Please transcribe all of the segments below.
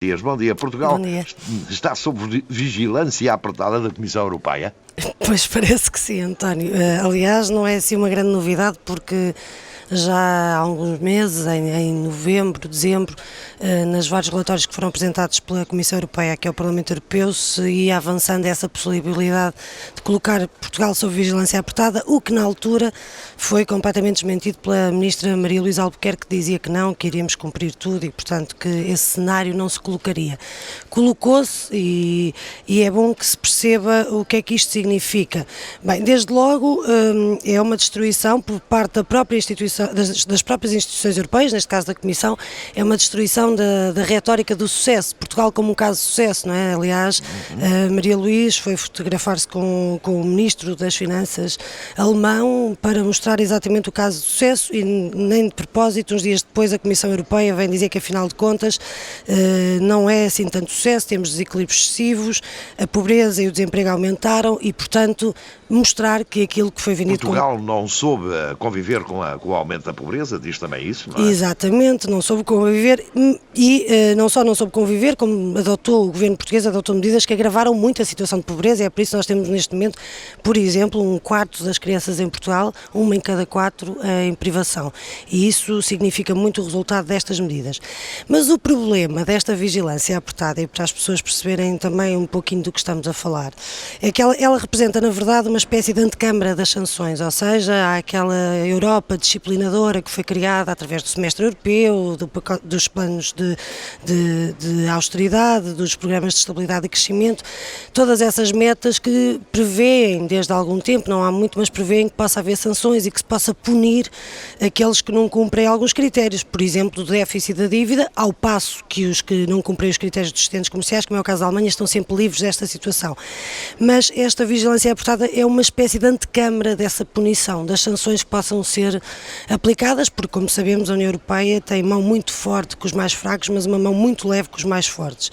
Dias, bom dia. Bom Portugal dia. está sob vigilância apertada da Comissão Europeia. Pois parece que sim, António. Aliás, não é assim uma grande novidade, porque já há alguns meses, em novembro, dezembro, nos vários relatórios que foram apresentados pela Comissão Europeia aqui ao Parlamento Europeu, se ia avançando essa possibilidade de colocar Portugal sob vigilância apertada, o que na altura foi completamente desmentido pela Ministra Maria Luísa Albuquerque, que dizia que não, que iríamos cumprir tudo e, portanto, que esse cenário não se colocaria. Colocou-se e é bom que se perceba o que é que isto significa. Bem, desde logo é uma destruição por parte da própria instituição, das próprias instituições europeias, neste caso da Comissão, é uma destruição da retórica do sucesso, Portugal como um caso de sucesso, não é? Aliás, Maria Luís foi fotografar-se com o Ministro das Finanças alemão para mostrar exatamente o caso de sucesso e nem de propósito, uns dias depois a Comissão Europeia vem dizer que afinal de contas não é assim tanto sucesso, temos desequilíbrios excessivos, a pobreza e o desemprego aumentaram e, portanto, mostrar que aquilo que foi vendido Portugal não soube conviver com o aumento da pobreza, diz também isso, não é? Exatamente, não soube conviver e não só não soube conviver, como o governo português adotou medidas que agravaram muito a situação de pobreza, e é por isso que nós temos neste momento, por exemplo, um quarto das crianças em Portugal, uma em cada quatro em privação, e isso significa muito o resultado destas medidas. Mas o problema desta vigilância apertada, e para as pessoas perceberem também um pouquinho do que estamos a falar, é que ela representa na verdade uma espécie de antecâmara das sanções, ou seja, há aquela Europa disciplinadora que foi criada através do semestre europeu, dos planos de austeridade, dos programas de estabilidade e crescimento, todas essas metas que prevêem desde há algum tempo, não há muito, mas prevêem que possa haver sanções e que se possa punir aqueles que não cumprem alguns critérios, por exemplo, do déficit da dívida, ao passo que os que não cumprem os critérios dos excedentes comerciais, como é o caso da Alemanha, estão sempre livres desta situação. Mas esta vigilância apertada é uma espécie de antecâmara dessa punição, das sanções que possam ser aplicadas, porque, como sabemos, a União Europeia tem mão muito forte com os mais fracos, mas uma mão muito leve com os mais fortes.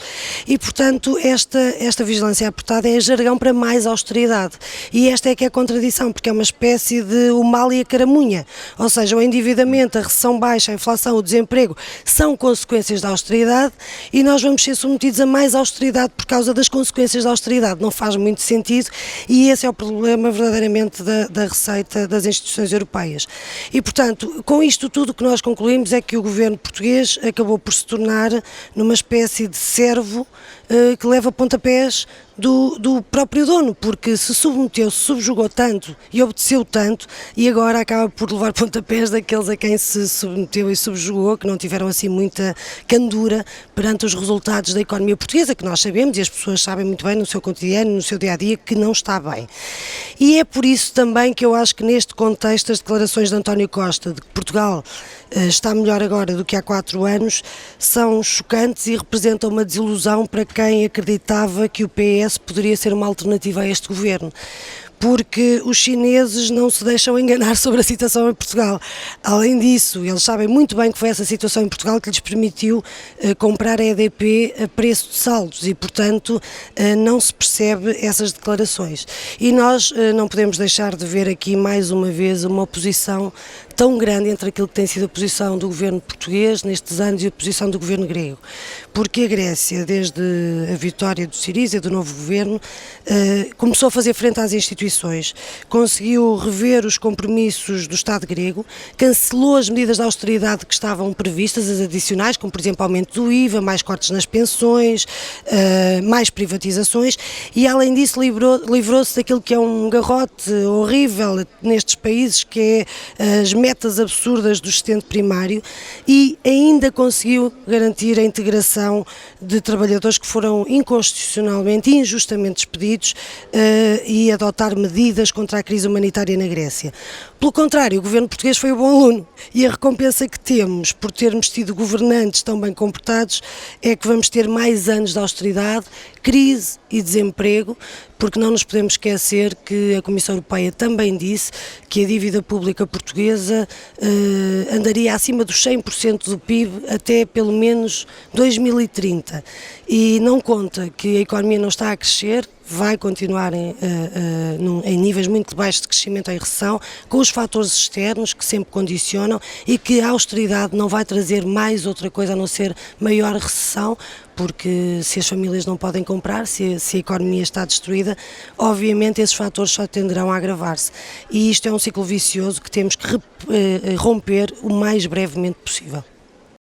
E, portanto, esta vigilância apertada é jargão para mais austeridade. E esta é que é a contradição, porque é uma espécie de o mal e a caramunha. Ou seja, o endividamento, a recessão baixa, a inflação, o desemprego são consequências da austeridade e nós vamos ser submetidos a mais austeridade por causa das consequências da austeridade. Não faz muito sentido e esse é o problema verdadeiramente da receita das instituições europeias. E, portanto, com isto tudo o que nós concluímos é que o governo português acabou por se tornar numa espécie de servo que leva pontapés do próprio dono, porque se submeteu, se subjugou tanto e obedeceu tanto e agora acaba por levar pontapés daqueles a quem se submeteu e subjugou, que não tiveram assim muita candura perante os resultados da economia portuguesa, que nós sabemos e as pessoas sabem muito bem no seu cotidiano, no seu dia-a-dia, que não está bem. E é por isso também que eu acho que neste contexto as declarações de António Costa de que Portugal está melhor agora do que há 4 anos são chocantes e representam uma desilusão para quem acreditava que o PS poderia ser uma alternativa a este governo, porque os chineses não se deixam enganar sobre a situação em Portugal. Além disso, eles sabem muito bem que foi essa situação em Portugal que lhes permitiu comprar a EDP a preço de saldos e, portanto, não se percebe essas declarações. E nós não podemos deixar de ver aqui mais uma vez uma oposição tão grande entre aquilo que tem sido a posição do governo português nestes anos e a posição do governo grego, porque a Grécia, desde a vitória do Syriza, do novo governo, começou a fazer frente às instituições, conseguiu rever os compromissos do Estado grego, cancelou as medidas de austeridade que estavam previstas, as adicionais, como por exemplo aumento do IVA, mais cortes nas pensões, mais privatizações e além disso livrou-se daquilo que é um garrote horrível nestes países, que é as metas absurdas do sustento primário e ainda conseguiu garantir a integração de trabalhadores que foram inconstitucionalmente e injustamente despedidos e adotar medidas contra a crise humanitária na Grécia. Pelo contrário, o governo português foi um bom aluno e a recompensa que temos por termos tido governantes tão bem comportados é que vamos ter mais anos de austeridade, crise e desemprego, porque não nos podemos esquecer que a Comissão Europeia também disse que a dívida pública portuguesa andaria acima dos 100% do PIB até pelo menos 2030. 2030 e não conta que a economia não está a crescer, vai continuar em níveis muito baixos de crescimento em recessão, com os fatores externos que sempre condicionam e que a austeridade não vai trazer mais outra coisa a não ser maior recessão, porque se as famílias não podem comprar, se a economia está destruída, obviamente esses fatores só tenderão a agravar-se. E isto é um ciclo vicioso que temos que romper o mais brevemente possível.